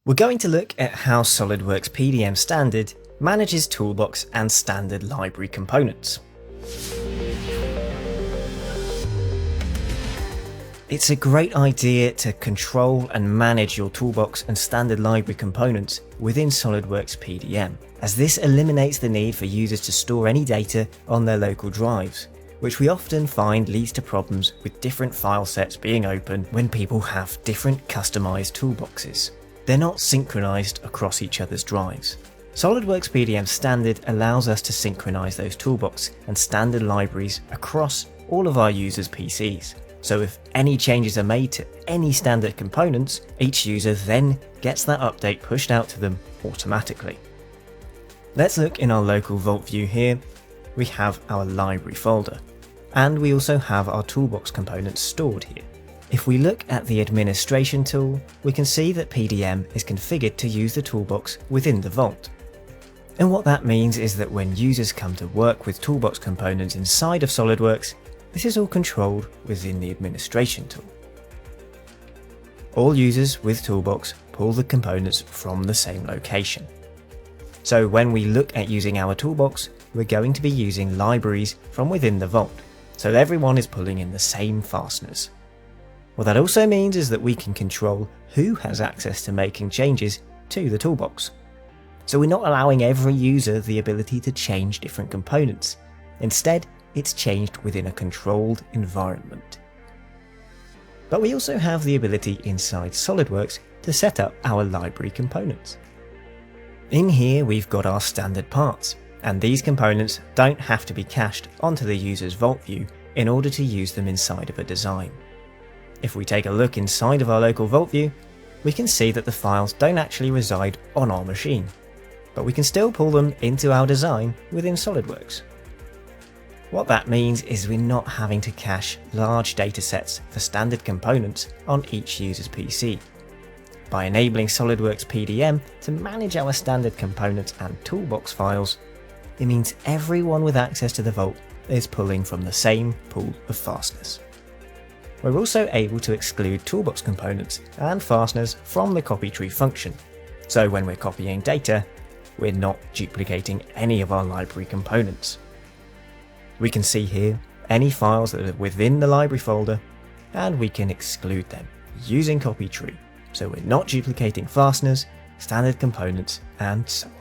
We're going to look at how SOLIDWORKS PDM Standard manages Toolbox and standard library components. It's a great idea to control and manage your Toolbox and standard library components within SOLIDWORKS PDM, as this eliminates the need for users to store any data on their local drives, which we often find leads to problems with different file sets being open when people have different customized toolboxes. They're not synchronized across each other's drives. SOLIDWORKS PDM Standard allows us to synchronize those toolbox and standard libraries across all of our users' PCs. So if any changes are made to any standard components, each user then gets that update pushed out to them automatically. Let's look in our local Vault view here. We have our library folder, and we also have our toolbox components stored here. If we look at the administration tool, we can see that PDM is configured to use the toolbox within the Vault. And what that means is that when users come to work with toolbox components inside of SOLIDWORKS, this is all controlled within the administration tool. All users with Toolbox pull the components from the same location. So when we look at using our Toolbox, we're going to be using libraries from within the Vault, so everyone is pulling in the same fasteners. What that also means is that we can control who has access to making changes to the Toolbox. So we're not allowing every user the ability to change different components. Instead, it's changed within a controlled environment. But we also have the ability inside SOLIDWORKS to set up our library components. In here we've got our standard parts, and these components don't have to be cached onto the user's Vault view in order to use them inside of a design. If we take a look inside of our local Vault view, we can see that the files don't actually reside on our machine, but we can still pull them into our design within SOLIDWORKS. What that means is we're not having to cache large datasets for standard components on each user's PC. By enabling SOLIDWORKS PDM to manage our standard components and toolbox files, it means everyone with access to the Vault is pulling from the same pool of fasteners. We're also able to exclude toolbox components and fasteners from the copy tree function, so when we're copying data, we're not duplicating any of our library components. We can see here any files that are within the library folder, and we can exclude them using copy tree, so we're not duplicating fasteners, standard components, and so on.